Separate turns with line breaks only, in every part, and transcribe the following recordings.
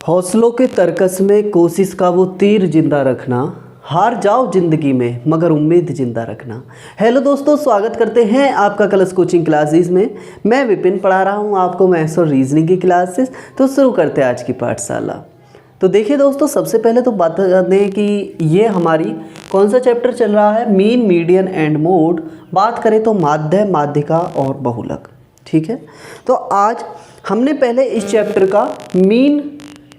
हौसलों के तरकस में कोशिश का वो तीर जिंदा रखना, हार जाओ जिंदगी में मगर उम्मीद जिंदा रखना। हेलो दोस्तों, स्वागत करते हैं आपका कलश कोचिंग क्लासेस में। मैं विपिन पढ़ा रहा हूं आपको मैथ्स और रीजनिंग की क्लासेस। तो शुरू करते हैं आज की पाठशाला। तो देखिए दोस्तों, सबसे पहले तो बात कर दें कि ये हमारी कौन सा चैप्टर चल रहा है, मीन, मीडियन एंड मोड। बात करें तो माध्य, माध्यिका और बहुलक। ठीक है, तो आज हमने पहले इस चैप्टर का मीन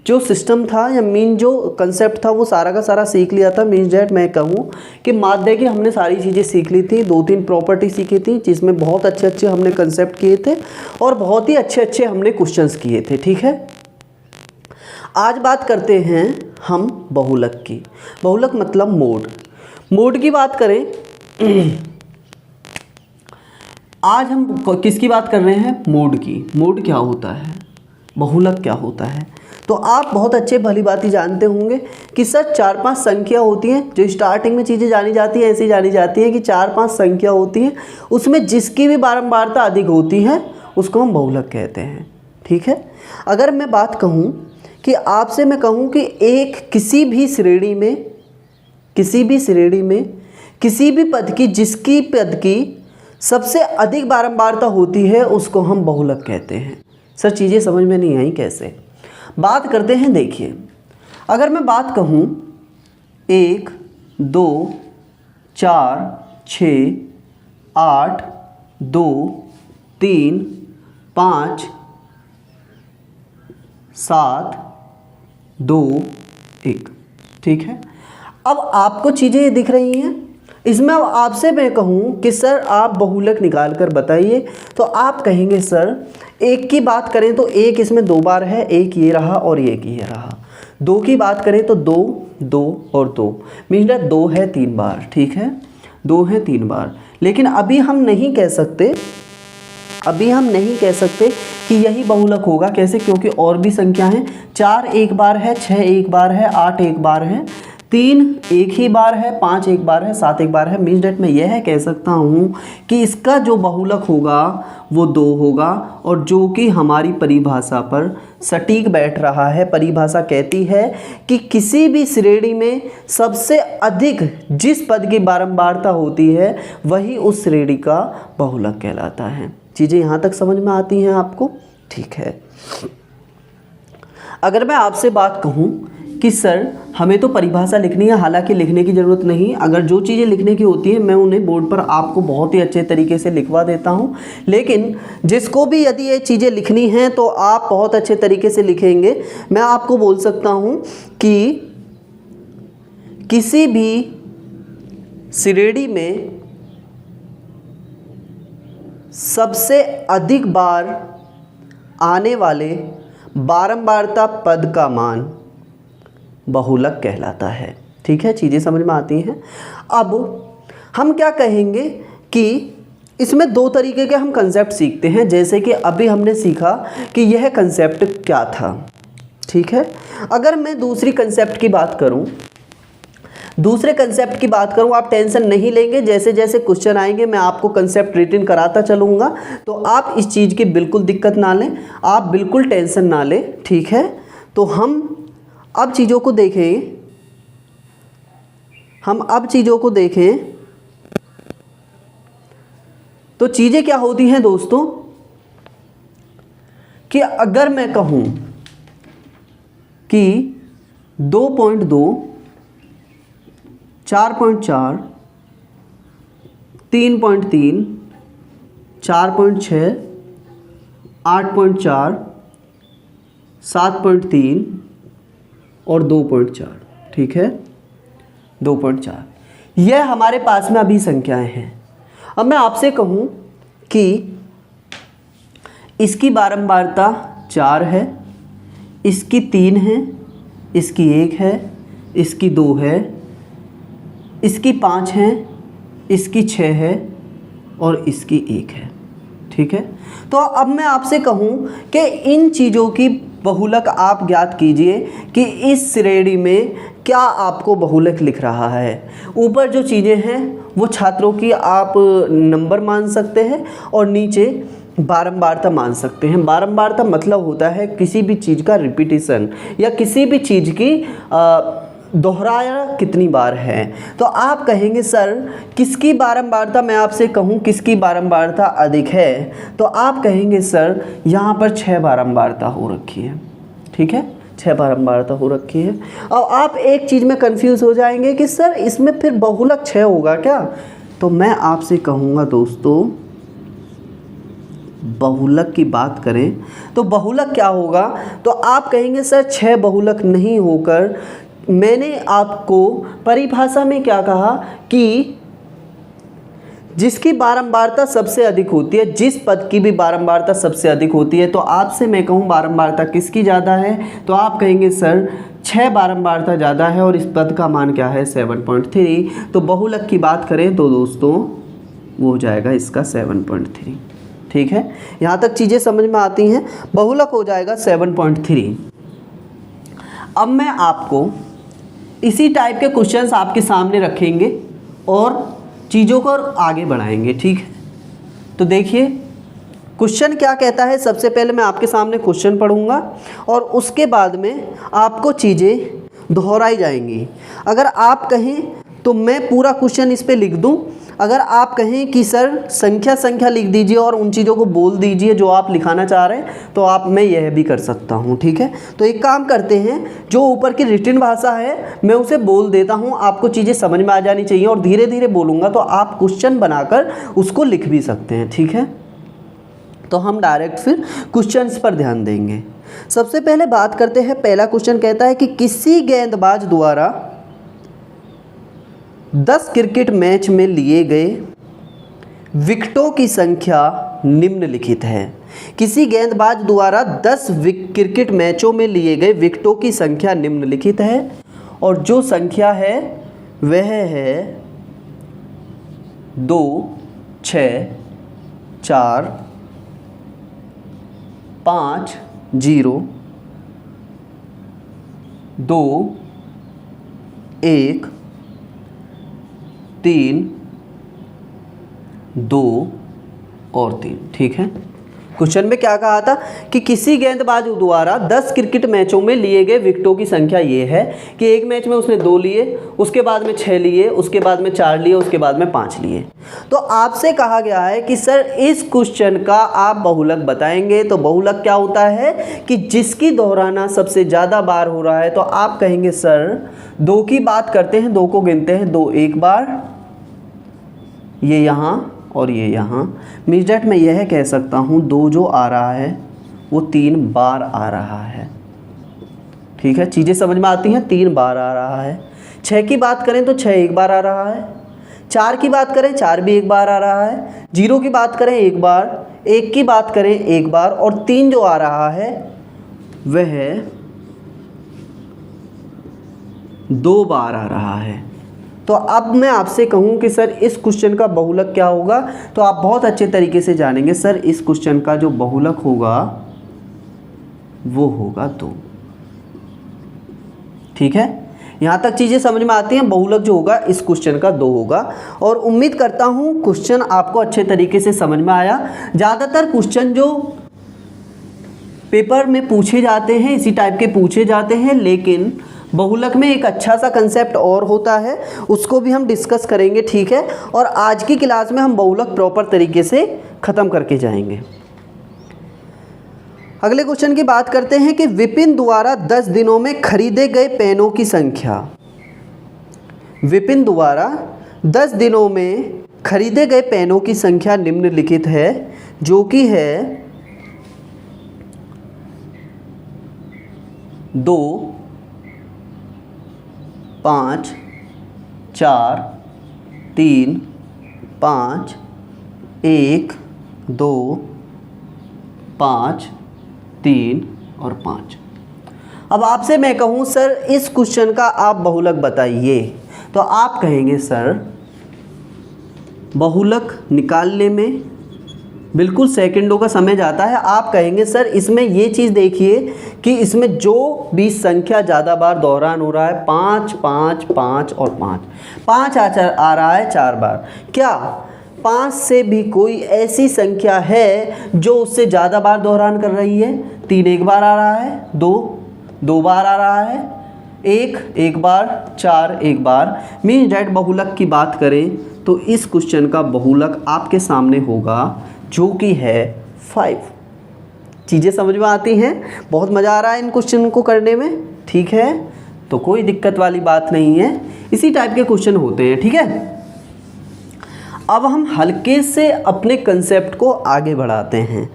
जो सिस्टम था या मीन जो कंसेप्ट था वो सारा का सारा सीख लिया था। मीन्स डैट मैं कहूँ कि माध्य की हमने सारी चीज़ें सीख ली थी, 2-3 प्रॉपर्टी सीखी थी जिसमें बहुत अच्छे हमने कंसेप्ट किए थे और बहुत ही अच्छे हमने क्वेश्चंस किए थे। ठीक है, आज बात करते हैं हम बहुलक की। बहुलक मतलब मोड। मोड की बात करें, आज हम किसकी बात कर रहे हैं? मोड की। मोड क्या होता है, बहुलक क्या होता है? तो आप बहुत अच्छे भली बात जानते होंगे कि सर 4-5 संख्या होती हैं जो स्टार्टिंग में चीज़ें जानी जाती हैं, ऐसी जानी जाती है कि 4-5 संख्या होती हैं, उसमें जिसकी भी बारंबारता अधिक होती है उसको हम बहुलक कहते हैं। ठीक है, अगर मैं बात कहूँ कि आपसे मैं कहूँ कि एक किसी भी श्रेणी में किसी भी पद की जिसकी पद की सबसे अधिक बारंबारता होती है उसको हम बहुलक कहते हैं। सर चीज़ें समझ में नहीं आई कैसे? बात करते हैं। देखिए, अगर मैं बात कहूँ 1, 2, 4, 6, 8, 2, 3, 5, 7, 2, 1। ठीक है, अब आपको चीज़ें दिख रही हैं। इसमें अब आपसे मैं कहूँ कि सर आप बहुलक निकाल कर बताइए, तो आप कहेंगे सर एक की बात करें तो एक इसमें 2 बार है, एक ये रहा और एक ये रहा। 2 की बात करें तो 2, 2 और 2 मीन्स 2 है 3 बार। ठीक है, 2 है 3 बार। लेकिन अभी हम नहीं कह सकते कि यही बहुलक होगा। कैसे? क्योंकि और भी संख्या हैं। 4 एक बार है, 6 एक बार है, 8 एक बार है, 3 एक ही बार है, 5 एक बार है, 7 एक बार है। मीन्स डेट मैं यह कह सकता हूँ कि इसका जो बहुलक होगा वो 2 होगा, और जो कि हमारी परिभाषा पर सटीक बैठ रहा है। परिभाषा कहती है कि किसी भी श्रेणी में सबसे अधिक जिस पद की बारंबारता होती है वही उस श्रेणी का बहुलक कहलाता है। चीज़ें यहाँ तक समझ में आती हैं आपको? ठीक है, अगर मैं आपसे बात कहूँ कि सर हमें तो परिभाषा लिखनी है, हालांकि लिखने की ज़रूरत नहीं। अगर जो चीज़ें लिखने की होती हैं मैं उन्हें बोर्ड पर आपको बहुत ही अच्छे तरीके से लिखवा देता हूं, लेकिन जिसको भी यदि ये चीज़ें लिखनी हैं तो आप बहुत अच्छे तरीके से लिखेंगे। मैं आपको बोल सकता हूं कि किसी भी श्रेणी में सबसे अधिक बार आने वाले बारंबारता पद का मान बहुलक कहलाता है। ठीक है, चीज़ें समझ में आती हैं। अब हम क्या कहेंगे कि इसमें 2 तरीके के हम कंसेप्ट सीखते हैं, जैसे कि अभी हमने सीखा कि यह कंसेप्ट क्या था। ठीक है, अगर मैं दूसरे कंसेप्ट की बात करूं, आप टेंशन नहीं लेंगे। जैसे जैसे क्वेश्चन आएंगे मैं आपको कंसेप्ट रिटन कराता चलूँगा, तो आप इस चीज़ की बिल्कुल दिक्कत ना लें, आप बिल्कुल टेंशन ना लें। ठीक है, तो हम अब चीज़ों को देखें, तो चीज़ें क्या होती हैं दोस्तों कि अगर मैं कहूँ कि 2.2, 4.4, 3.3, 4.6, 8.4, 7.3 और 2.4। ठीक है, 2.4 यह हमारे पास में अभी संख्याएं हैं। अब मैं आपसे कहूं कि इसकी बारंबारता 4 है, इसकी 3 है, इसकी 1 है, इसकी 2 है, इसकी 5 है, इसकी 6 है और इसकी 1 है। ठीक है, तो अब मैं आपसे कहूं कि इन चीज़ों की बहुलक आप ज्ञात कीजिए कि इस श्रेणी में क्या आपको बहुलक लिख रहा है। ऊपर जो चीज़ें हैं वो छात्रों की आप नंबर मान सकते हैं और नीचे बारंबारता मान सकते हैं। बारंबारता मतलब होता है किसी भी चीज़ का रिपीटिशन या किसी भी चीज़ की दोहराया कितनी बार है। तो आप कहेंगे सर किसकी बारंबारता, मैं आपसे कहूँ किसकी बारंबारता अधिक है, तो आप कहेंगे सर यहाँ पर 6 बारंबारता हो रखी है। ठीक है, 6 बारंबारता हो रखी है। और आप एक चीज़ में कंफ्यूज हो जाएंगे कि सर इसमें फिर बहुलक 6 होगा क्या, तो मैं आपसे कहूँगा दोस्तों बहुलक की बात करें तो बहुलक क्या होगा, तो आप कहेंगे सर 6 बहुलक नहीं होकर मैंने आपको परिभाषा में क्या कहा कि जिसकी बारंबारता सबसे अधिक होती है, जिस पद की भी बारंबारता सबसे अधिक होती है, तो आपसे मैं कहूँ बारंबारता किसकी ज़्यादा है, तो आप कहेंगे सर 6 बारंबारता ज़्यादा है और इस पद का मान क्या है 7.3। तो बहुलक की बात करें तो दोस्तों वो हो जाएगा इसका 7.3। ठीक है, यहाँ तक चीज़ें समझ में आती हैं। बहुलक हो जाएगा 7.3। अब मैं आपको इसी टाइप के क्वेश्चंस आपके सामने रखेंगे और चीज़ों को आगे बढ़ाएंगे। ठीक है, तो देखिए क्वेश्चन क्या कहता है। सबसे पहले मैं आपके सामने क्वेश्चन पढ़ूंगा और उसके बाद में आपको चीज़ें दोहराई जाएंगी। अगर आप कहें तो मैं पूरा क्वेश्चन इस पे लिख दूं, अगर आप कहें कि सर संख्या लिख दीजिए और उन चीज़ों को बोल दीजिए जो आप लिखाना चाह रहे हैं, तो मैं यह भी कर सकता हूं। ठीक है, तो एक काम करते हैं, जो ऊपर की रिटन भाषा है मैं उसे बोल देता हूं, आपको चीज़ें समझ में आ जानी चाहिए और धीरे धीरे बोलूँगा तो आप क्वेश्चन बनाकर उसको लिख भी सकते हैं। ठीक है, तो हम डायरेक्ट फिर क्वेश्चंस पर ध्यान देंगे। सबसे पहले बात करते हैं, पहला क्वेश्चन कहता है कि किसी गेंदबाज द्वारा 10 क्रिकेट मैच में लिए गए विकेटों की संख्या निम्नलिखित है। किसी गेंदबाज द्वारा 10 क्रिकेट मैचों में लिए गए विकेटों की संख्या निम्नलिखित है और जो संख्या है वह है 2, 6, 4, 5, 0, 2, 1, 3, 2 और 3। ठीक है, क्वेश्चन में क्या कहा था कि किसी गेंदबाज द्वारा 10 क्रिकेट मैचों में लिए गए विकेटों की संख्या ये है कि एक मैच में उसने 2 लिए, उसके बाद में 6 लिए, उसके बाद में 4 लिए, उसके बाद में 5 लिए। तो आपसे कहा गया है कि सर इस क्वेश्चन का आप बहुलक बताएंगे। तो बहुलक क्या होता है कि जिसकी दोहराना सबसे ज़्यादा बार हो रहा है। तो आप कहेंगे सर 2 की बात करते हैं, 2 को गिनते हैं, 2 एक बार, ये यहाँ और ये यहाँ, मीन्स डैट मैं यह कह सकता हूँ 2 जो आ रहा है वो 3 बार आ रहा है। ठीक है, चीज़ें समझ में आती हैं, 3 बार आ रहा है। 6 की बात करें तो 6 एक बार आ रहा है। 4 की बात करें 4 भी एक बार आ रहा है। 0 की बात करें एक बार, 1 की बात करें एक बार और 3 जो आ रहा है वह 2 बार आ रहा है। तो अब मैं आपसे कहूँ कि सर इस क्वेश्चन का बहुलक क्या होगा, तो आप बहुत अच्छे तरीके से जानेंगे। सर इस क्वेश्चन का जो बहुलक होगा वो होगा 2। ठीक है, यहाँ तक चीज़ें समझ में आती हैं। बहुलक जो होगा इस क्वेश्चन का 2 होगा और उम्मीद करता हूँ क्वेश्चन आपको अच्छे तरीके से समझ में आया। ज़्यादातर क्वेश्चन जो पेपर में पूछे जाते हैं इसी टाइप के पूछे जाते हैं, लेकिन बहुलक में एक अच्छा सा कंसेप्ट और होता है, उसको भी हम डिस्कस करेंगे। ठीक है, और आज की क्लास में हम बहुलक प्रॉपर तरीके से ख़त्म करके जाएंगे। अगले क्वेश्चन की बात करते हैं कि विपिन द्वारा 10 दिनों में खरीदे गए पेनों की संख्या। विपिन द्वारा 10 दिनों में खरीदे गए पेनों की संख्या निम्नलिखित है, जो कि है 2, 5, 4, 3, 5, 1, 2, 5, 3 और 5। अब आपसे मैं कहूँ सर इस क्वेश्चन का आप बहुलक बताइए, तो आप कहेंगे सर बहुलक निकालने में बिल्कुल सेकंडों का समय जाता है। आप कहेंगे सर इसमें ये चीज़ देखिए कि इसमें जो भी संख्या ज़्यादा बार दोहरान हो रहा है 5, 5, 5 और 5 आ रहा है 4 बार। क्या 5 से भी कोई ऐसी संख्या है जो उससे ज़्यादा बार दोहरान कर रही है? 3 एक बार आ रहा है, 2 2 बार आ रहा है, 1 एक बार, 4 एक बार। मीन्स डैट बहुलक की बात करें तो इस क्वेश्चन का बहुलक आपके सामने होगा जो कि है 5। चीज़ें समझ में आती हैं? बहुत मज़ा आ रहा है इन क्वेश्चन को करने में, ठीक है? तो कोई दिक्कत वाली बात नहीं है, इसी टाइप के क्वेश्चन होते हैं, ठीक है? अब हम हल्के से अपने कंसेप्ट को आगे बढ़ाते हैं।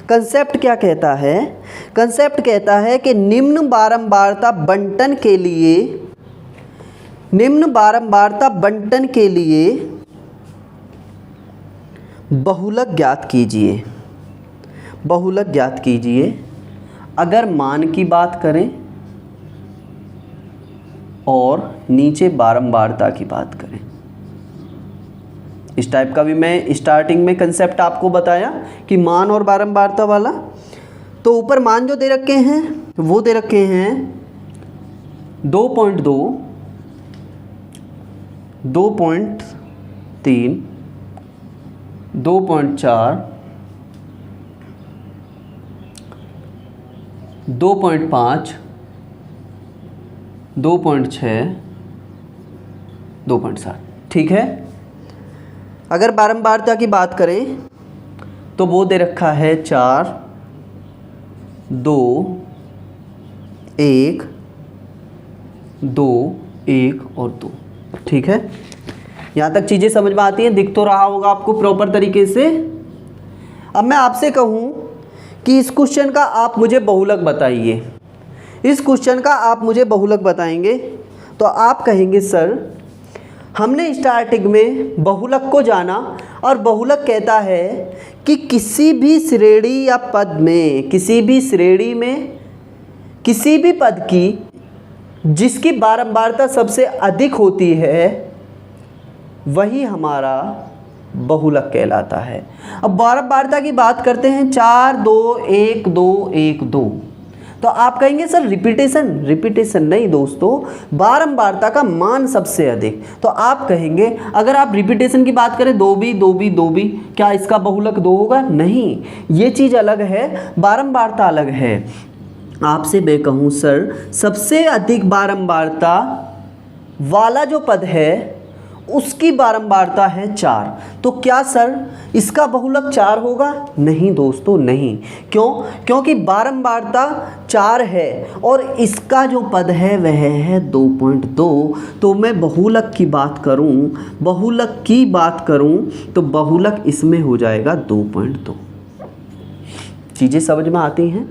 कंसेप्ट क्या कहता है? कंसेप्ट कहता है कि निम्न बारंबारता बंटन के लिए बहुलक ज्ञात कीजिए। बहुलक ज्ञात कीजिए। अगर मान की बात करें और नीचे बारंबारता की बात करें, इस टाइप का भी मैं स्टार्टिंग में कंसेप्ट आपको बताया कि मान और बारंबारता वाला। तो ऊपर मान जो दे रखे हैं वो दे रखे हैं 2.2, 2.3, 2.4, 2.5, 2.6, 2.7, ठीक है? अगर बारंबारता की बात करें तो वो दे रखा है 4, 2, 1, 2, 1 और 2, ठीक है? यहाँ तक चीज़ें समझ में आती हैं, दिख तो रहा होगा आपको प्रॉपर तरीके से। अब मैं आपसे कहूँ कि इस क्वेश्चन का आप मुझे बहुलक बताइए, इस क्वेश्चन का आप मुझे बहुलक बताएंगे तो आप कहेंगे सर हमने स्टार्टिंग में बहुलक को जाना और बहुलक कहता है कि किसी भी श्रेणी या पद में, किसी भी श्रेणी में किसी भी पद की जिसकी बारंबारता सबसे अधिक होती है वही हमारा बहुलक कहलाता है। अब बारंबारता की बात करते हैं 4, 2, 1, 2, 1, 2, तो आप कहेंगे सर रिपीटेशन नहीं दोस्तों, बारंबारता का मान सबसे अधिक। तो आप कहेंगे अगर आप रिपीटेशन की बात करें 2b 2b 2b, क्या इसका बहुलक 2 होगा? नहीं, ये चीज़ अलग है, बारंबारता अलग है। आपसे मैं कहूँ सर सबसे अधिक बारंबारता वाला जो पद है उसकी बारंबारता है 4, तो क्या सर इसका बहुलक 4 होगा? नहीं दोस्तों नहीं। क्यों? क्योंकि बारंबारता 4 है और इसका जो पद है वह है 2.2। तो मैं बहुलक की बात करूं तो बहुलक इसमें हो जाएगा 2.2। चीज़ें समझ में आती हैं?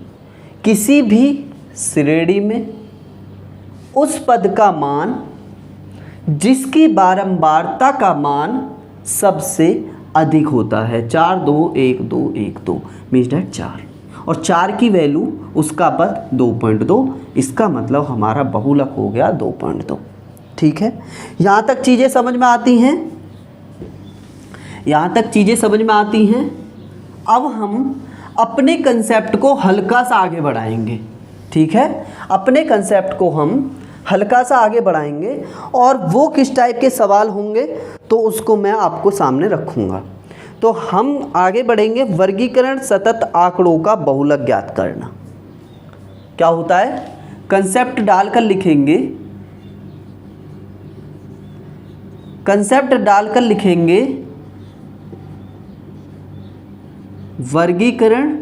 किसी भी श्रेणी में उस पद का मान जिसकी बारंबारता का मान सबसे अधिक होता है। 4, 2, 1, 2, 1, 2 मीन्स डैट 4, और 4 की वैल्यू उसका पद 2.2, इसका मतलब हमारा बहुलक हो गया 2.2, ठीक है? यहाँ तक चीज़ें समझ में आती हैं? यहाँ तक चीज़ें समझ में आती हैं? अब हम अपने कंसेप्ट को हल्का सा आगे बढ़ाएंगे, ठीक है? अपने कंसेप्ट को हम हल्का सा आगे बढ़ाएंगे और वो किस टाइप के सवाल होंगे तो उसको मैं आपको सामने रखूँगा। तो हम आगे बढ़ेंगे, वर्गीकरण सतत आंकड़ों का बहुलक ज्ञात करना। क्या होता है? कंसेप्ट डालकर लिखेंगे वर्गीकरण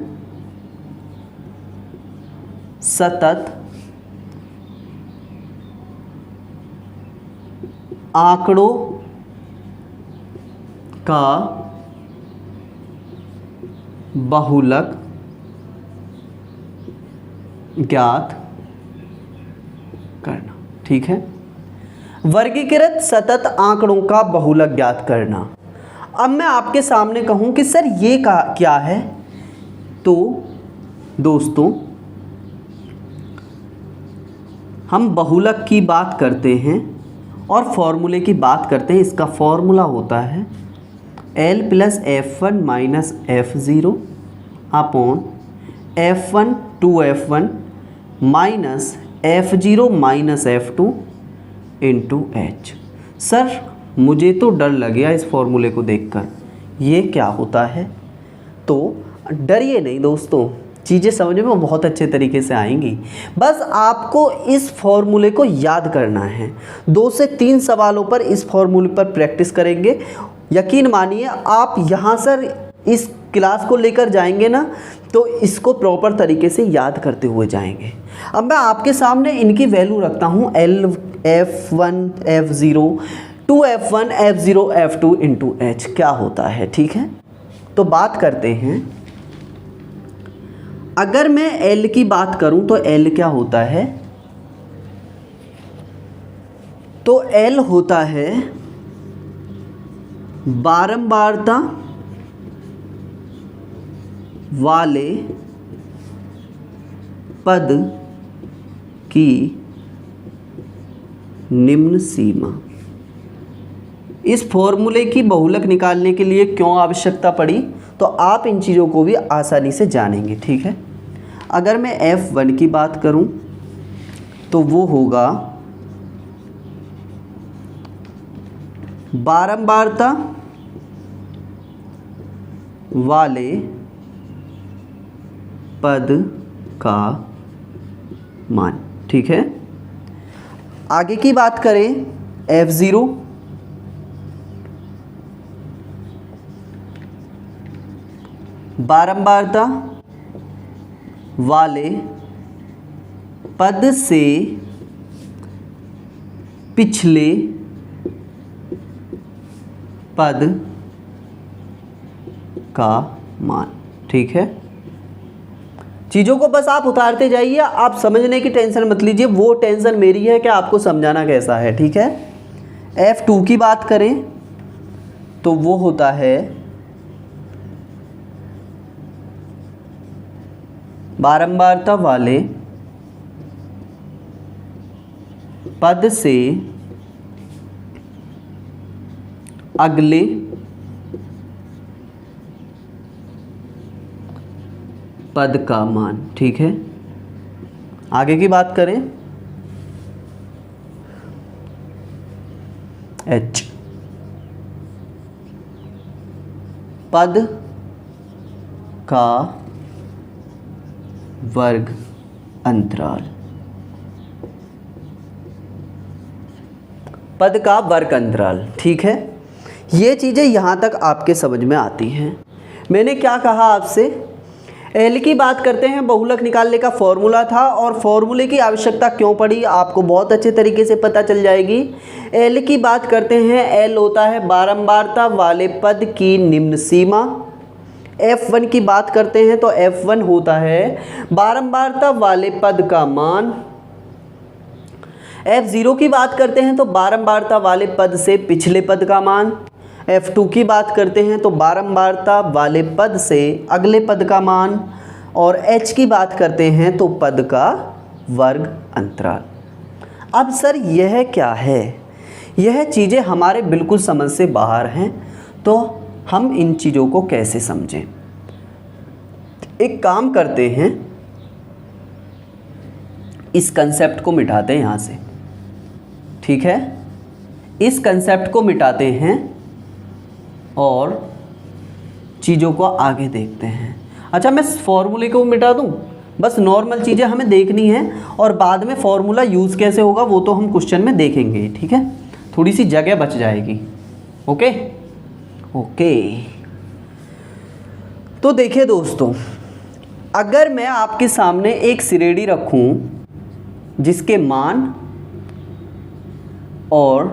सतत आंकड़ों का बहुलक ज्ञात करना, ठीक है? वर्गीकृत सतत आंकड़ों का बहुलक ज्ञात करना। अब मैं आपके सामने कहूं कि सर ये क्या है, तो दोस्तों हम बहुलक की बात करते हैं और फॉर्मूले की बात करते हैं। इसका फॉर्मूला होता है L + F1 - F0 upon F1 2F1 minus F0 - F2 into H। Sir मुझे तो डर लग गया इस फॉर्मूले को देखकर, ये क्या होता है। तो डरिए नहीं दोस्तों, चीज़ें समझ में बहुत अच्छे तरीके से आएंगी। बस आपको इस फॉर्मूले को याद करना है। 2 से 3 सवालों पर इस फॉर्मूले पर प्रैक्टिस करेंगे। यकीन मानिए आप यहाँ सर इस क्लास को लेकर जाएंगे ना, तो इसको प्रॉपर तरीके से याद करते हुए जाएंगे। अब मैं आपके सामने इनकी वैल्यू रखता हूँ L F1 F0 2F1 F0 F2 into H क्या होता है। ठीक है, तो बात करते हैं। अगर मैं L की बात करूं तो L क्या होता है, तो L होता है बारंबारता वाले पद की निम्न सीमा। इस फॉर्मूले की बहुलक निकालने के लिए क्यों आवश्यकता पड़ी, तो आप इन चीज़ों को भी आसानी से जानेंगे। ठीक है, अगर मैं F1 की बात करूं तो वो होगा बारंबारता वाले पद का मान। ठीक है, आगे की बात करें F0 बारंबारता वाले पद से पिछले पद का मान। ठीक है, चीज़ों को बस आप उतारते जाइए, आप समझने की टेंशन मत लीजिए, वो टेंशन मेरी है कि आपको समझाना कैसा है। ठीक है, F2 की बात करें तो वो होता है बारंबारता वाले पद से अगले पद का मान। ठीक है, आगे की बात करें H पद का वर्ग अंतराल। पद का वर्ग अंतराल। ठीक है, ये चीज़ें यहाँ तक आपके समझ में आती हैं। मैंने क्या कहा आपसे, L की बात करते हैं, बहुलक निकालने का फॉर्मूला था और फॉर्मूले की आवश्यकता क्यों पड़ी आपको बहुत अच्छे तरीके से पता चल जाएगी। L की बात करते हैं, L होता है बारंबारता वाले पद की निम्न सीमा। F1 की बात करते हैं तो F1 होता है बारंबारता वाले पद का मान। F0 की बात करते हैं तो बारंबारता वाले पद से पिछले पद का मान। F2 की बात करते हैं तो बारंबारता वाले पद से अगले पद का मान। और H की बात करते हैं तो पद का वर्ग अंतराल। अब सर यह क्या है, यह चीज़ें हमारे बिल्कुल समझ से बाहर हैं, तो हम इन चीज़ों को कैसे समझें। एक काम करते हैं, इस कंसेप्ट को मिटाते हैं यहाँ से। ठीक है, इस कंसेप्ट को मिटाते हैं और चीज़ों को आगे देखते हैं। अच्छा, मैं फॉर्मूले को मिटा दूँ, बस नॉर्मल चीज़ें हमें देखनी है और बाद में फॉर्मूला यूज़ कैसे होगा वो तो हम क्वेश्चन में देखेंगे। ठीक है, थोड़ी सी जगह बच जाएगी। ओके ओके, तो देखिए दोस्तों, अगर मैं आपके सामने एक श्रेणी रखूं जिसके मान और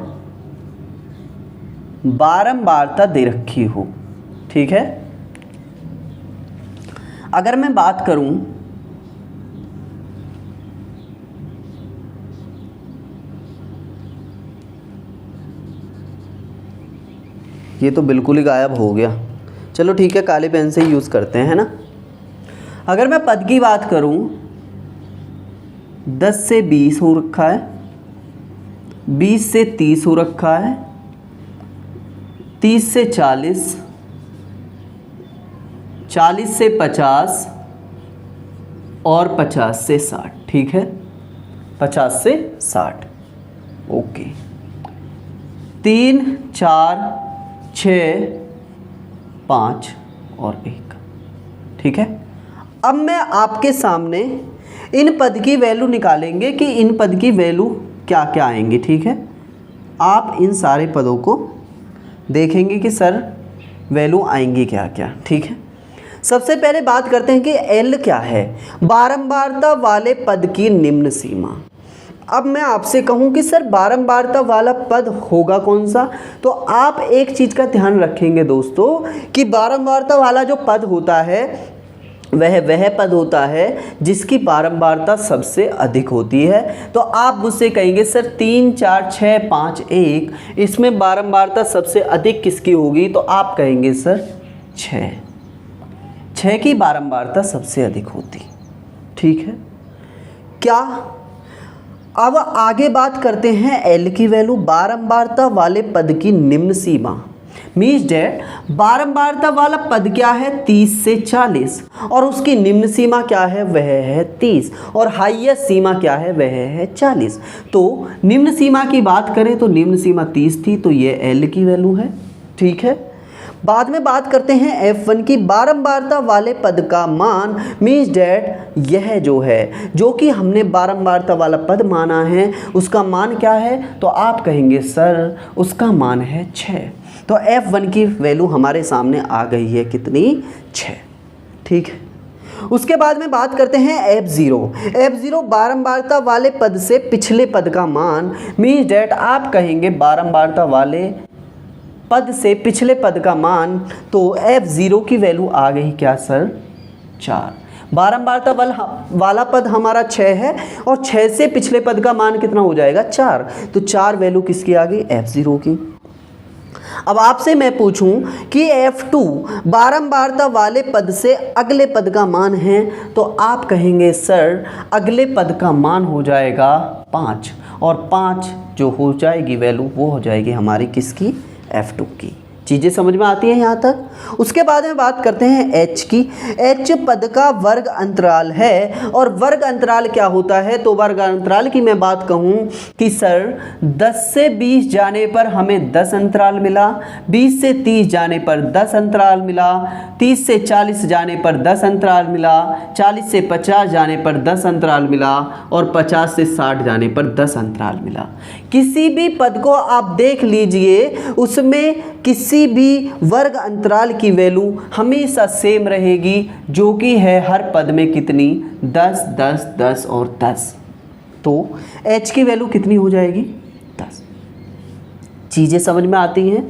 बारंबारता दे रखी हो। ठीक है, अगर मैं बात करूं ये तो बिल्कुल ही गायब हो गया, चलो ठीक है, काले पेन से ही यूज़ करते हैं ना। अगर मैं पद की बात करूं, 10 से 20 हो रखा है, 20 से 30 हो रखा है, 30 से 40, 40 से 50 और 50 से 60। ठीक है, 50 से 60। ओके, 3 4 6 5 और 1। ठीक है, अब मैं आपके सामने इन पद की वैल्यू निकालेंगे कि इन पद की वैल्यू क्या क्या आएंगी। ठीक है, आप इन सारे पदों को देखेंगे कि सर वैल्यू आएंगी क्या क्या। ठीक है, सबसे पहले बात करते हैं कि एल क्या है, बारंबारता वाले पद की निम्न सीमा। अब मैं आपसे कहूं कि सर बारंबारता वाला पद होगा कौन सा, तो आप एक चीज़ का ध्यान रखेंगे दोस्तों कि बारंबारता वाला जो पद होता है वह पद होता है जिसकी बारंबारता सबसे अधिक होती है। तो आप मुझसे कहेंगे सर 3 4 6 5 1 इसमें बारंबारता सबसे अधिक किसकी होगी, तो आप कहेंगे सर 6 की बारंबारता सबसे अधिक होती। ठीक है, क्या अब आगे बात करते हैं एल की वैल्यू, बारंबारता वाले पद की निम्न सीमा। मीन्स डेट बारंबारता वाला पद क्या है 30 से 40 और उसकी निम्न सीमा क्या है, वह है 30 और हाईएस्ट सीमा क्या है, वह है 40। तो निम्न सीमा की बात करें तो निम्न सीमा 30 थी, तो ये एल की वैल्यू है। ठीक है, बाद में बात करते हैं F1 की, बारंबारता वाले पद का मान। मीन्स डेट यह जो है जो कि हमने बारंबारता वाला पद माना है उसका मान क्या है, तो आप कहेंगे सर उसका मान है 6। तो F1 की वैल्यू हमारे सामने आ गई है कितनी, 6। ठीक है, उसके बाद में बात करते हैं F0 बारंबारता वाले पद से पिछले पद का मान। मीन्स डेट आप कहेंगे बारंबारता वाले पद से पिछले पद का मान, तो F0 की वैल्यू आ गई क्या सर, 4। बारंबारता वाला पद हमारा 6 है और 6 से पिछले पद का मान कितना हो जाएगा, 4। तो 4 वैल्यू किसकी आ गई, F0 की। अब आपसे मैं पूछूं कि F2 बारंबारता वाले पद से अगले पद का मान है, तो आप कहेंगे सर अगले पद का मान हो जाएगा 5 और 5 जो हो जाएगी वैल्यू वो हो जाएगी हमारी किसकी, F2 की। चीज़ें समझ में आती हैं यहाँ तक। उसके बाद में बात करते हैं H की। H पद का वर्ग अंतराल है और वर्ग अंतराल क्या होता है, तो वर्ग अंतराल की मैं बात कहूँ कि सर 10 से 20 जाने पर हमें 10 अंतराल मिला, 20 से 30 जाने पर 10 अंतराल मिला, 30 से 40 जाने पर 10 अंतराल मिला, 40 से 50 जाने पर 10 अंतराल मिला और 50 से 60 जाने पर 10 अंतराल मिला। किसी भी पद को आप देख लीजिए उसमें किसी भी वर्ग अंतराल की वैल्यू हमेशा सेम रहेगी, जो कि है हर पद में कितनी, 10 10 10 और 10। तो H की वैल्यू कितनी हो जाएगी, 10। चीज़ें समझ में आती हैं।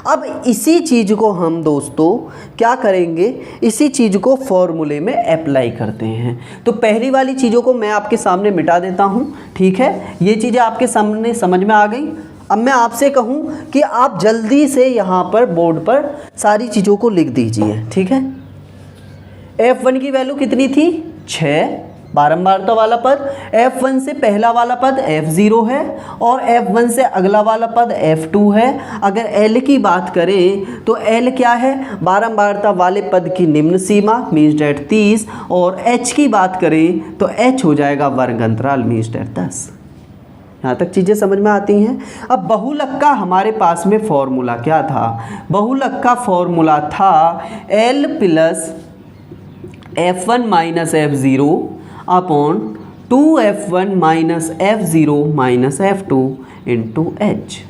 अब इसी चीज़ को हम दोस्तों क्या करेंगे, इसी चीज़ को फॉर्मूले में अप्लाई करते हैं। तो पहली वाली चीज़ों को मैं आपके सामने मिटा देता हूँ। ठीक है, ये चीज़ें आपके सामने समझ में आ गई। अब मैं आपसे कहूँ कि आप जल्दी से यहाँ पर बोर्ड पर सारी चीज़ों को लिख दीजिए। ठीक है, F1 की वैल्यू कितनी थी, 6 बारंबारता वाला पद। F1 से पहला वाला पद F0 है और F1 से अगला वाला पद F2 है। अगर L की बात करें तो L क्या है, बारंबारता वाले पद की निम्न सीमा मीन्स डेट 30 और H की बात करें तो H हो जाएगा वर्ग अंतराल मीन्स डेट 10। यहाँ तक चीज़ें समझ में आती हैं। अब बहुलक का हमारे पास में फॉर्मूला क्या था, बहुलक का फॉर्मूला था L plus F1 minus F0 upon 2F1 minus F0 minus F2 into H।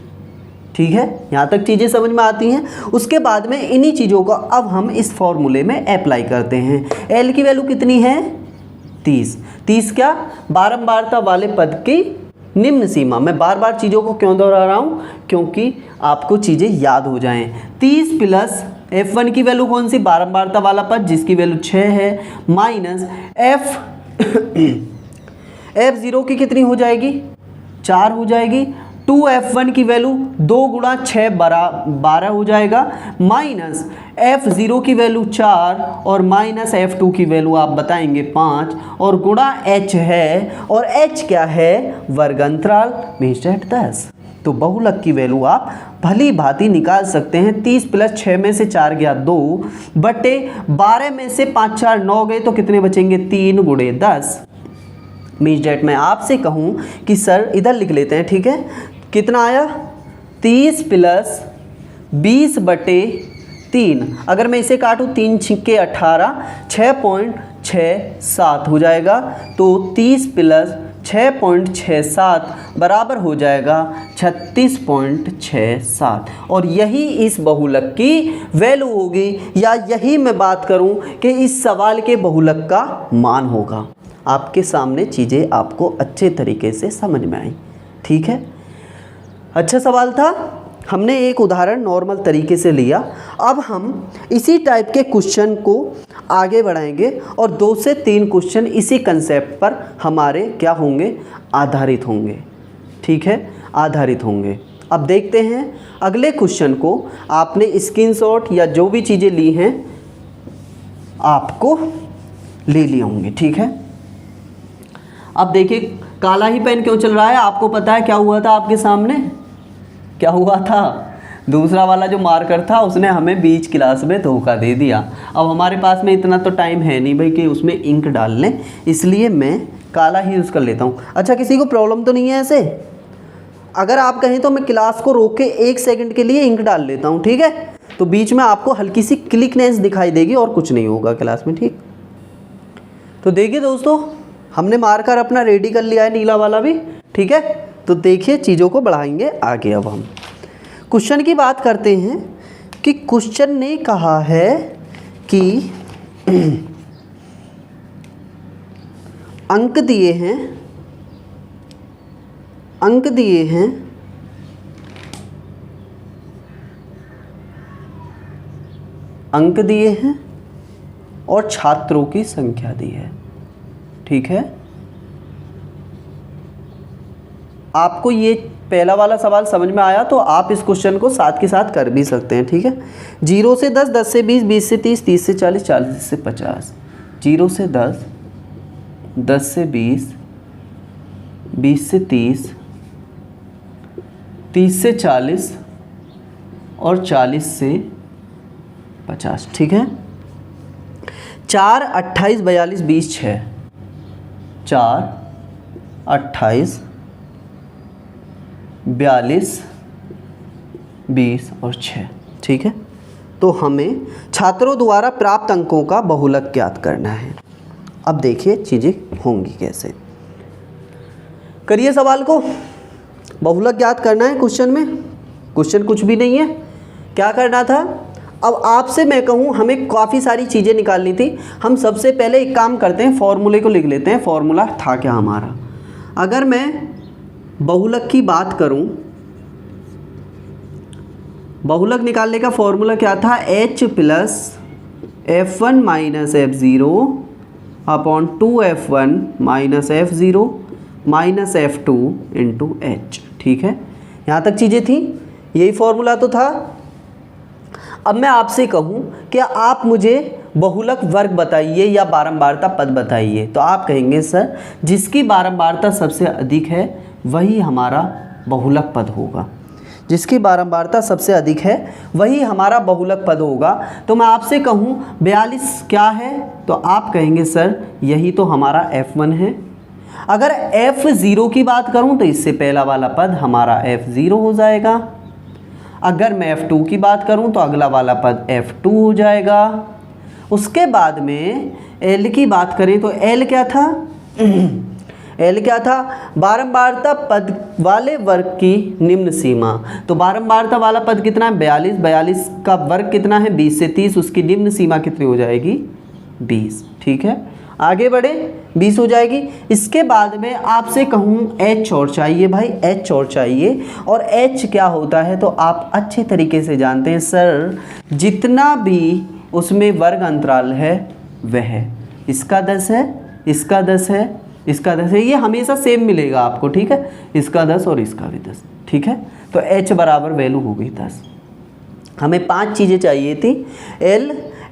ठीक है, यहाँ तक चीज़ें समझ में आती हैं। उसके बाद में इन्हीं चीज़ों को अब हम इस फॉर्मूले में अप्लाई करते हैं। L की वैल्यू कितनी है, 30। 30 क्या, बारंबारता वाले पद की निम्न सीमा। मैं बार बार चीज़ों को क्यों दोहरा रहा हूँ, क्योंकि आपको चीज़ें याद हो जाएं। 30 प्लस F1 की वैल्यू कौन सी, बारंबारता वाला पद जिसकी वैल्यू 6 है, माइनस F0 की कितनी हो जाएगी, 4 हो जाएगी। 2F1 की वैल्यू 2 गुणा 6 12 हो जाएगा, माइनस F0 की वैल्यू 4 और माइनस F2 की वैल्यू आप बताएंगे 5 और गुणा H है और H क्या है, वर्ग अंतराल मीन्स डेट 10। तो बहुलक की वैल्यू आप भली भांति निकाल सकते हैं। 30 प्लस 6 में से 4 गया 2 बटे 12 में से 5 4 9 गए तो कितने बचेंगे, 3 गुणे 10 मीन्स डेट। मैं आपसे कहूँ कि सर इधर लिख लेते हैं। ठीक है, कितना आया, 30 प्लस 20 बटे 3। अगर मैं इसे काटूँ 3 छिक्के 18, 6.67 हो जाएगा। तो 30 प्लस 6.67 बराबर हो जाएगा 36.67। और यही इस बहुलक की वैल्यू होगी, या यही मैं बात करूं कि इस सवाल के बहुलक का मान होगा। आपके सामने चीज़ें आपको अच्छे तरीके से समझ में आई, ठीक है। अच्छा सवाल था, हमने एक उदाहरण नॉर्मल तरीके से लिया। अब हम इसी टाइप के क्वेश्चन को आगे बढ़ाएंगे और 2 से 3 क्वेश्चन इसी कंसेप्ट पर हमारे क्या होंगे, आधारित होंगे, ठीक है, आधारित होंगे। अब देखते हैं अगले क्वेश्चन को। आपने स्क्रीनशॉट या जो भी चीज़ें ली हैं आपको ले लिए होंगे, ठीक है। अब देखिए काला ही पेन क्यों चल रहा है, आपको पता है क्या हुआ था आपके सामने, क्या हुआ था, दूसरा वाला जो मार्कर था उसने हमें बीच क्लास में धोखा दे दिया। अब हमारे पास में इतना तो टाइम है नहीं भाई कि उसमें इंक डाल लें, इसलिए मैं काला ही यूज़ कर लेता हूँ। अच्छा किसी को प्रॉब्लम तो नहीं है ऐसे? अगर आप कहें तो मैं क्लास को रोक के 1 सेकंड के लिए इंक डाल लेता हूँ, ठीक है। तो बीच में आपको हल्की सी क्लिकनेस दिखाई देगी और कुछ नहीं होगा क्लास में, ठीक। तो देखिए दोस्तों, हमने मार्कर अपना रेडी कर लिया है, नीला वाला भी, ठीक है। तो देखिए चीज़ों को बढ़ाएंगे आगे। अब हम क्वेश्चन की बात करते हैं कि क्वेश्चन ने कहा है कि अंक दिए हैं, अंक दिए हैं, अंक दिए हैं और छात्रों की संख्या दी है, ठीक है। आपको ये पहला वाला सवाल समझ में आया तो आप इस क्वेश्चन को साथ के साथ कर भी सकते हैं, ठीक है। 0 से 10, 10 से 20, 20 से 30, 30 से 40, 40 से 50, 0 से 10, 10 से 20, 20 से 30, 30 से 40 और 40 से 50, ठीक है। 4, 28, 42, 20, 6, 4, 28, 42, 20 और 6, ठीक है। तो हमें छात्रों द्वारा प्राप्त अंकों का बहुलक ज्ञात करना है। अब देखिए चीज़ें होंगी कैसे। करिए सवाल को, बहुलक ज्ञात करना है क्वेश्चन में। क्वेश्चन कुछ भी नहीं है, क्या करना था। अब आपसे मैं कहूँ हमें काफ़ी सारी चीज़ें निकालनी थी। हम सबसे पहले एक काम करते हैं, फॉर्मूले को लिख लेते हैं। फॉर्मूला था क्या हमारा, अगर मैं बहुलक की बात करूं, बहुलक निकालने का फॉर्मूला क्या था, h plus f1 minus f0 upon 2f1 minus f0 minus f2 into h, ठीक है। यहाँ तक चीज़ें थी, यही फॉर्मूला तो था। अब मैं आपसे कहूँ कि आप मुझे बहुलक वर्ग बताइए या बारंबारता पद बताइए, तो आप कहेंगे सर जिसकी बारंबारता सबसे अधिक है वही हमारा बहुलक पद होगा, जिसकी बारंबारता सबसे अधिक है वही हमारा बहुलक पद होगा। तो मैं आपसे कहूँ 42 क्या है, तो आप कहेंगे सर यही तो हमारा f1 है। अगर f0 की बात करूँ तो इससे पहला वाला पद हमारा f0 हो जाएगा। अगर मैं f2 की बात करूँ तो अगला वाला पद f2 हो जाएगा। उसके बाद में l की बात करें तो l क्या था L क्या था, बारंबारता पद वाले वर्ग की निम्न सीमा। तो बारंबारता वाला पद कितना है 42, 42 का वर्ग कितना है 20 से 30, उसकी निम्न सीमा कितनी हो जाएगी 20, ठीक है। आगे बढ़े 20 हो जाएगी। इसके बाद में आपसे कहूँ h और चाहिए भाई, h और चाहिए। और h क्या होता है तो आप अच्छे तरीके से जानते हैं सर, जितना भी उसमें वर्ग अंतराल है वह इसका 10 है, इसका 10 है, इसका 10 है, ये हमेशा सेम मिलेगा आपको, ठीक है। इसका 10 और इसका भी 10, ठीक है। तो h बराबर वैल्यू हो गई 10। हमें 5 चीज़ें चाहिए थी।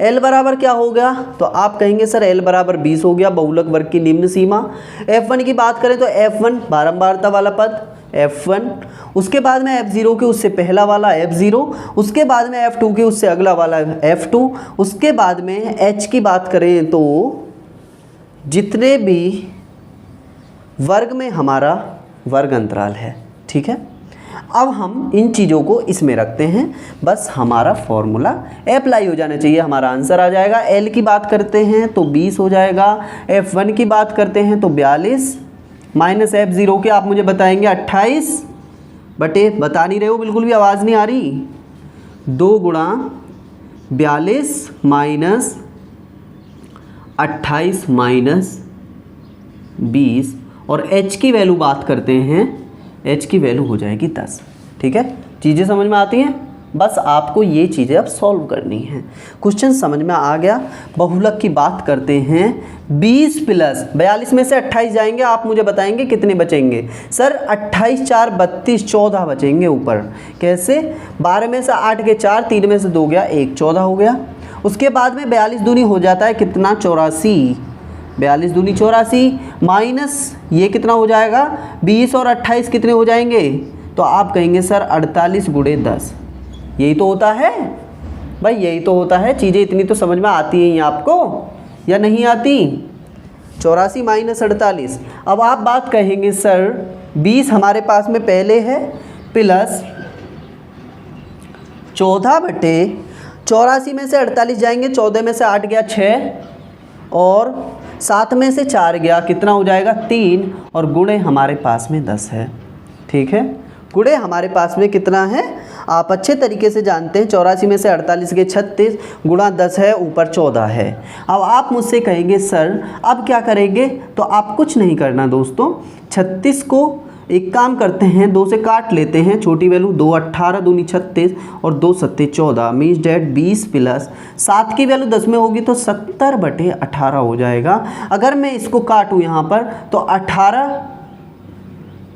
l बराबर क्या हो गया, तो आप कहेंगे सर l बराबर 20 हो गया, बहुलक वर्ग की निम्न सीमा। f1 की बात करें तो f1 बारंबारता वाला पद f1, उसके बाद में f0 के उससे पहला वाला f0, उसके बाद में f2 के उससे अगला वाला f2, उसके बाद में h की बात करें तो जितने भी वर्ग में हमारा वर्ग अंतराल है, ठीक है। अब हम इन चीज़ों को इसमें रखते हैं, बस हमारा फॉर्मूला अप्लाई हो जाना चाहिए, हमारा आंसर आ जाएगा। एल की बात करते हैं तो 20 हो जाएगा, F1 की बात करते हैं तो 42 माइनस F0 के आप मुझे बताएंगे 28 बटे, बता नहीं रहे हो, बिल्कुल भी आवाज़ नहीं आ रही, 2 गुणा 42 माइनस 28 माइनस 20 और h की वैल्यू बात करते हैं, h की वैल्यू हो जाएगी 10। ठीक है, चीज़ें समझ में आती हैं, बस आपको ये चीज़ें अब सॉल्व करनी हैं। क्वेश्चन समझ में आ गया। बहुलक की बात करते हैं, 20 प्लस 42 में से 28 जाएंगे, आप मुझे बताएंगे कितने बचेंगे। सर 28 4 32 14 बचेंगे ऊपर, कैसे? 12 में से 8 के 4, 3 में से 2 गया 1, 14 हो गया। उसके बाद में 42 दूनी हो जाता है कितना, 84, 42 दूनी 84 माइनस ये कितना हो जाएगा, 20 और 28 कितने हो जाएंगे, तो आप कहेंगे सर 48 गुणे 10। यही तो होता है भाई, यही तो होता है। चीज़ें इतनी तो समझ में आती हैं आपको या नहीं आती? 84 माइनस 48। अब आप बात कहेंगे सर 20 हमारे पास में पहले है, प्लस 14 बटे 84 में से 48 जाएंगे, 14 में से 8 गया 6 और 7 में से 4 गया, कितना हो जाएगा 3 और गुणे हमारे पास में 10 है। ठीक है, गुणे हमारे पास में कितना है, आप अच्छे तरीके से जानते हैं, 84 में से 48 के 36 गुणा 10 है, ऊपर 14 है। अब आप मुझसे कहेंगे सर अब क्या करेंगे, तो आप कुछ नहीं करना दोस्तों, 36 को एक काम करते हैं, 2 से काट लेते हैं, छोटी वैल्यू 2 18 दूनी 36 और 2 सत्ते 14 मीन्स डेट 20 प्लस 7 की वैल्यू 10 में होगी तो 70 बटे 18 हो जाएगा। अगर मैं इसको काटूँ यहाँ पर तो 18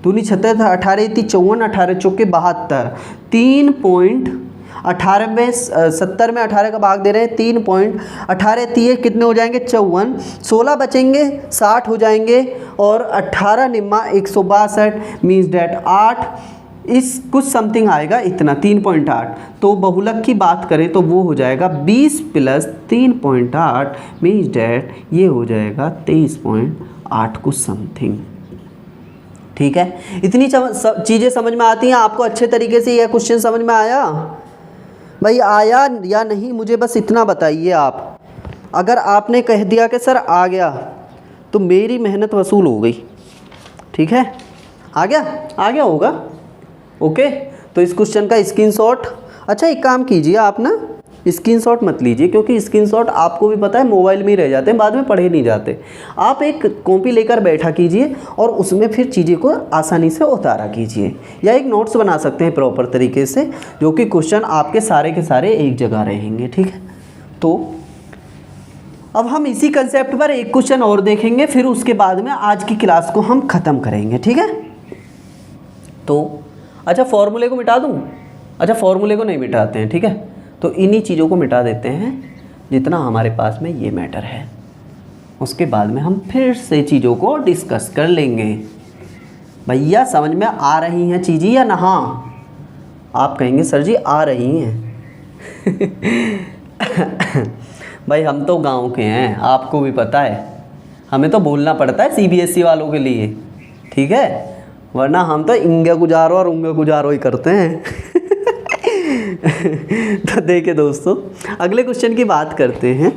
दूनी 36, 18 × 54, 18 चौके 72, 3.18 में 70 में 18 का भाग दे रहे हैं, 3.18 तीय कितने हो जाएंगे 54, 16 बचेंगे 60 हो जाएंगे और 18 निम्मा 162 मीन्स डेट 8 इस कुछ समथिंग आएगा इतना 3.8। तो बहुलक की बात करें तो वो हो जाएगा 20 प्लस 3.8 मीन्स डेट ये हो जाएगा 23.8 कुछ समथिंग। ठीक है, इतनी चीज़ें समझ में आती हैं आपको अच्छे तरीके से? यह क्वेश्चन समझ में आया भाई, आया या नहीं मुझे बस इतना बताइए आप। अगर आपने कह दिया कि सर आ गया तो मेरी मेहनत वसूल हो गई। ठीक है, आ गया होगा। ओके, तो इस क्वेश्चन का स्क्रीनशॉट, अच्छा एक काम कीजिए आप ना, स्क्रीनशॉट मत लीजिए क्योंकि स्क्रीनशॉट आपको भी पता है मोबाइल में ही रह जाते हैं, बाद में पढ़े नहीं जाते। आप एक कॉपी लेकर बैठा कीजिए और उसमें फिर चीज़ें को आसानी से उतारा कीजिए, या एक नोट्स बना सकते हैं प्रॉपर तरीके से, जो कि क्वेश्चन आपके सारे के सारे एक जगह रहेंगे। ठीक है, तो अब हम इसी कंसेप्ट पर एक क्वेश्चन और देखेंगे, फिर उसके बाद में आज की क्लास को हम ख़त्म करेंगे। ठीक है, तो अच्छा फॉर्मूले को मिटा दूँ? अच्छा फॉर्मूले को नहीं मिटाते हैं, ठीक है, तो इन्हीं चीज़ों को मिटा देते हैं जितना हमारे पास में ये मैटर है। उसके बाद में हम फिर से चीज़ों को डिस्कस कर लेंगे। भैया समझ में आ रही हैं चीज़ें या ना? आप कहेंगे सर जी आ रही हैं। भाई हम तो गांव के हैं, आपको भी पता है, हमें तो बोलना पड़ता है CBSE वालों के लिए। ठीक है, वरना हम तो इंगे गुजारो और उंगे गुजारो ही करते हैं। तो देखिए दोस्तों, अगले क्वेश्चन की बात करते हैं।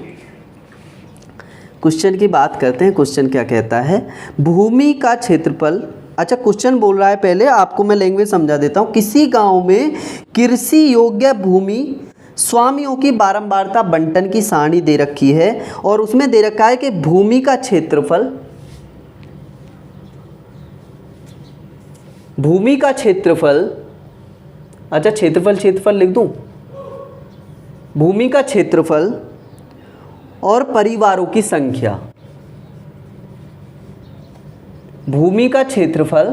क्वेश्चन क्या कहता है, भूमि का क्षेत्रफल। अच्छा क्वेश्चन बोल रहा है, पहले आपको मैं लैंग्वेज समझा देता हूँ। किसी गांव में कृषि योग्य भूमि स्वामियों की बारंबारता बंटन की सारणी दे रखी है और उसमें दे रखा है कि भूमि का क्षेत्रफल, अच्छा क्षेत्रफल लिख दूं, भूमि का क्षेत्रफल और परिवारों की संख्या, भूमि का क्षेत्रफल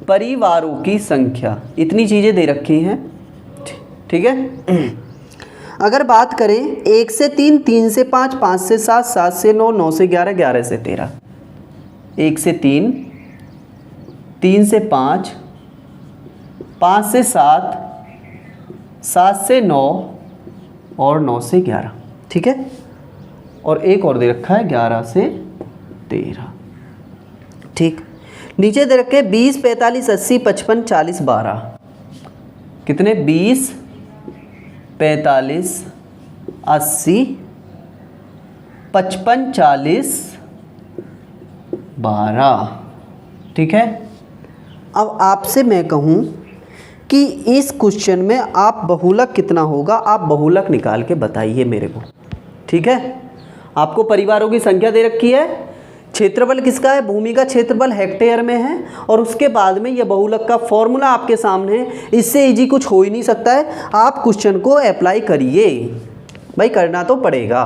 परिवारों की संख्या, इतनी चीज़ें दे रखी हैं। ठीक है, अगर बात करें 1 से 3, 3 से 5, 5 से 7, 7 से 9, 9 से 11, 11 से 13, 1 से 3, 3 से 5, 5 से 7, 7 से 9 और 9 से 11। ठीक है, और एक और दे रखा है 11 से 13। ठीक, नीचे दे रखे 20, 45, 80, 55, 40, 12। कितने? 20, 45, 80, 55, 40, 12। ठीक है। अब आपसे मैं कहूँ कि इस क्वेश्चन में आप बहुलक कितना होगा, आप बहुलक निकाल के बताइए मेरे को। ठीक है। आपको परिवारों की संख्या दे रखी है, क्षेत्रफल किसका है, भूमि का क्षेत्रफल हेक्टेयर में है, और उसके बाद में ये बहुलक का फॉर्मूला आपके सामने है। इससे इजी कुछ हो ही नहीं सकता है। आप क्वेश्चन को अप्लाई करिए भाई, करना तो पड़ेगा।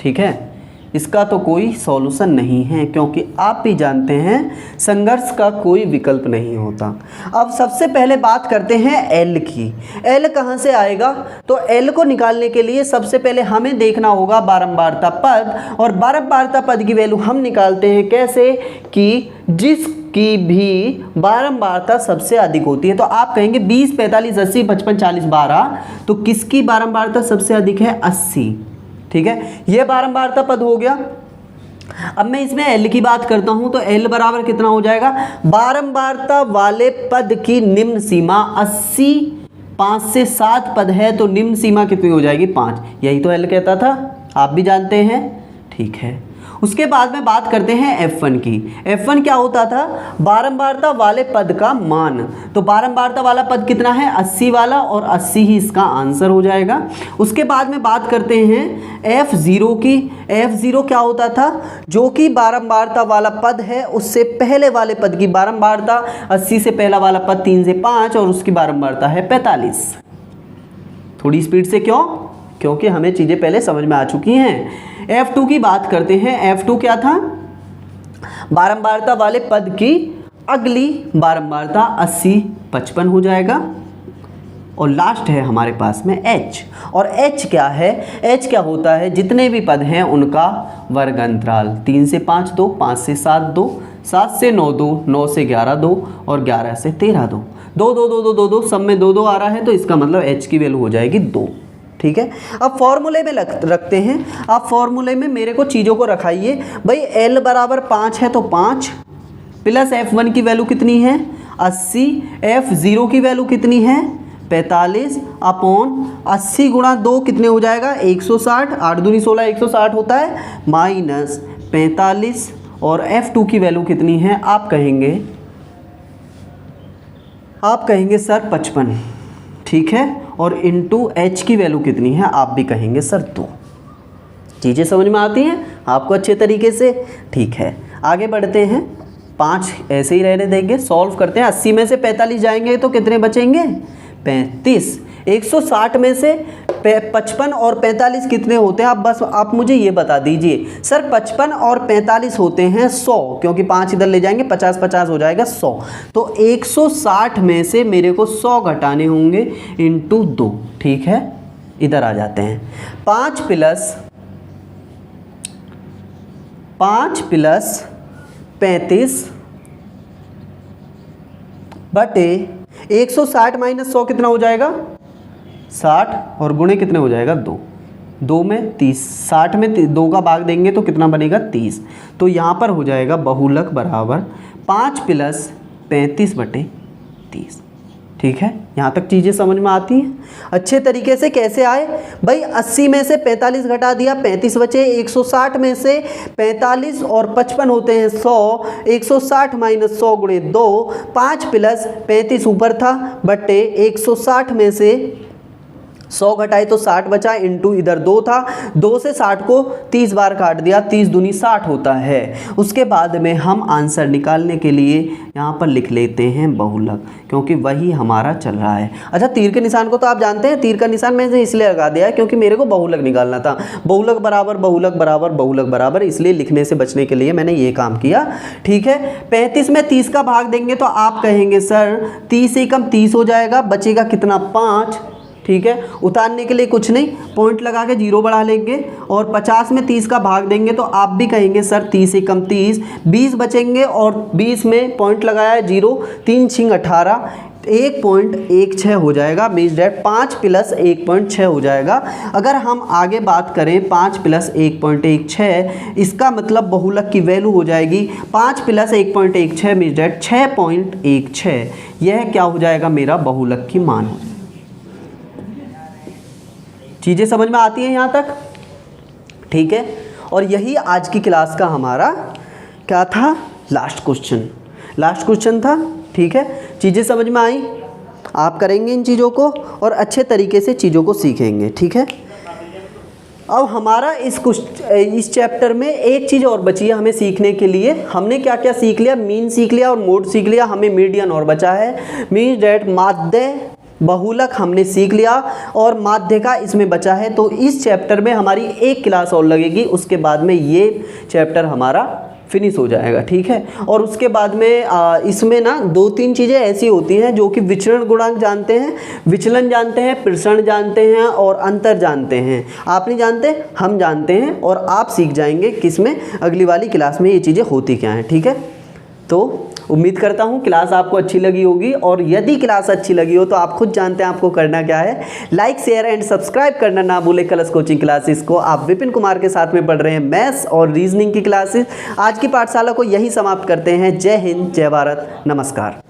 ठीक है। इसका तो कोई सॉल्यूशन नहीं है, क्योंकि आप भी जानते हैं संघर्ष का कोई विकल्प नहीं होता। अब सबसे पहले बात करते हैं एल की। एल कहाँ से आएगा? तो एल को निकालने के लिए सबसे पहले हमें देखना होगा बारंबारता पद, और बारंबारता पद की वैल्यू हम निकालते हैं कैसे कि जिसकी भी बारंबारता सबसे अधिक होती है। तो आप कहेंगे 20, 45, 80, 55, 40, 12, तो किसकी बारंबारता सबसे अधिक है? 80। ठीक है। ये बारंबारता पद हो गया। अब मैं इसमें एल की बात करता हूं, तो एल बराबर कितना हो जाएगा? बारंबारता वाले पद की निम्न सीमा 80, 5 से 7 पद है तो निम्न सीमा कितनी हो जाएगी? 5। यही तो एल कहता था, आप भी जानते हैं। ठीक है। उसके बाद में बात करते हैं F1 की। F1 क्या होता था? बारंबारता वाले पद का मान। तो बारंबारता वाला पद कितना है? 80 वाला, और 80 ही इसका आंसर हो जाएगा। उसके बाद में बात करते हैं F0 की। F0 क्या होता था? जो कि बारंबारता वाला पद है उससे पहले वाले पद की बारंबारता, 80 से पहला वाला पद 3 से 5, और उसकी बारंबारता है 45। थोड़ी स्पीड से, क्यों? क्योंकि हमें चीज़ें पहले समझ में आ चुकी हैं। F2 की बात करते हैं। F2 क्या था? बारंबारता वाले पद की अगली बारंबारता 80, 55 हो जाएगा। और लास्ट है हमारे पास में H। और H क्या है? H क्या होता है? जितने भी पद हैं उनका वर्ग अंतराल। 3 से 5 2, 5 से 7 2, 7 से 9 2, 9 से 11 2, और 11 से 13 2, 2 2 2 2 2 2, सब में 2 2 आ रहा है, तो इसका मतलब H की वैल्यू हो जाएगी 2। ठीक है। अब फॉर्मूले में रखते हैं। आप फॉर्मूले में मेरे को चीज़ों को रखाइए भाई। L बराबर 5 है तो 5 प्लस F1 की वैल्यू कितनी है? 80। F0 की वैल्यू कितनी है? 45 अपॉन 80 गुणा 2 कितने हो जाएगा? 160। 8 दूनी 16, 160 होता है, माइनस 45। और F2 की वैल्यू कितनी है? आप कहेंगे सर 55। ठीक है। और इनटू H की वैल्यू कितनी है? आप भी कहेंगे सर 2। चीज़ें समझ में आती हैं आपको अच्छे तरीके से? ठीक है। आगे बढ़ते हैं। 5 ऐसे ही रहने देंगे, सॉल्व करते हैं। 80 में से 45 जाएंगे तो कितने बचेंगे? 35। 160 में से 55 और 45 कितने होते हैं? आप मुझे ये बता दीजिए सर। 55 और 45 होते हैं 100, क्योंकि 5 इधर ले जाएंगे, 50 50 हो जाएगा 100। तो 160 में से मेरे को 100 घटाने होंगे इंटू 2। ठीक है। इधर आ जाते हैं। 5 प्लस 35 बटे 160 माइनस 100 कितना हो जाएगा? 60, और गुणे कितने हो जाएगा? 2। 2 में 30, 60 में 2 का भाग देंगे तो कितना बनेगा? 30। तो यहाँ पर हो जाएगा बहुलक बराबर 5 प्लस 35 बटे 30। ठीक है। यहाँ तक चीज़ें समझ में आती हैं अच्छे तरीके से। कैसे आए भाई? 80 में से 45 घटा दिया, 35 बचे। 160 में से 45 और 55 होते हैं 100। 160 माइनस 100 गुणे 2, 5 प्लस 35 ऊपर था, बटे 160 में से 100 घटाए तो 60 बचा, इंटू इधर 2 था। 2 से 60 को 30 बार काट दिया, 30 दूनी 60 होता है। उसके बाद में हम आंसर निकालने के लिए यहाँ पर लिख लेते हैं बहुलक, क्योंकि वही हमारा चल रहा है। अच्छा, तीर के निशान को तो आप जानते हैं। तीर का निशान मैंने इसलिए लगा दिया है क्योंकि मेरे को बहुलक निकालना था। बहुलक बराबर बहुलक बराबर बहुलक बराबर, इसलिए लिखने से बचने के लिए मैंने ये काम किया। ठीक है। 35 में 30 का भाग देंगे तो आप कहेंगे सर 30 से कम 30 हो जाएगा, बचेगा कितना? 5। ठीक है। उतारने के लिए कुछ नहीं, पॉइंट लगा के 0 बढ़ा लेंगे। और 50 में 30 का भाग देंगे तो आप भी कहेंगे सर 30 से कम 30, 20 बचेंगे, और 20 में पॉइंट लगाया है 0, 3 छिंग 18, 1.16 हो जाएगा। मीन्स डैट 5 + 1.6 हो जाएगा। अगर हम आगे बात करें 5 + 1.16, इसका मतलब बहुलक की वैल्यू हो जाएगी 5 + 1.16 मीन्स डैट 6.16। यह क्या हो जाएगा, मेरा बहुलक की मान। चीज़ें समझ में आती हैं यहाँ तक? ठीक है। और यही आज की क्लास का हमारा क्या था, लास्ट क्वेश्चन था। ठीक है, चीज़ें समझ में आई? आप करेंगे इन चीज़ों को और अच्छे तरीके से चीज़ों को सीखेंगे। ठीक है। अब हमारा इस चैप्टर में एक चीज़ और बची है हमें सीखने के लिए। हमने क्या क्या सीख लिया, मीन सीख लिया और मोड सीख लिया, हमें मीडियन और बचा है। मीन्स डैट माध्य बहुलक हमने सीख लिया और माध्य का इसमें बचा है। तो इस चैप्टर में हमारी एक क्लास और लगेगी, उसके बाद में ये चैप्टर हमारा फिनिश हो जाएगा। ठीक है। और उसके बाद में इसमें ना 2-3 चीज़ें ऐसी होती हैं जो कि विचरण गुणांक जानते हैं, विचलन जानते हैं, प्रसरण जानते हैं और अंतर जानते हैं। आप नहीं जानते, हम जानते हैं और आप सीख जाएंगे किसमें, अगली वाली क्लास में ये चीज़ें होती क्या हैं। ठीक है। तो उम्मीद करता हूँ क्लास आपको अच्छी लगी होगी, और यदि क्लास अच्छी लगी हो तो आप खुद जानते हैं आपको करना क्या है। लाइक, शेयर एंड सब्सक्राइब करना ना भूलें कलश कोचिंग क्लासेस को। आप विपिन कुमार के साथ में पढ़ रहे हैं मैथ्स और रीजनिंग की क्लासेस। आज की पाठशाला को यही समाप्त करते हैं। जय हिंद, जय भारत, नमस्कार।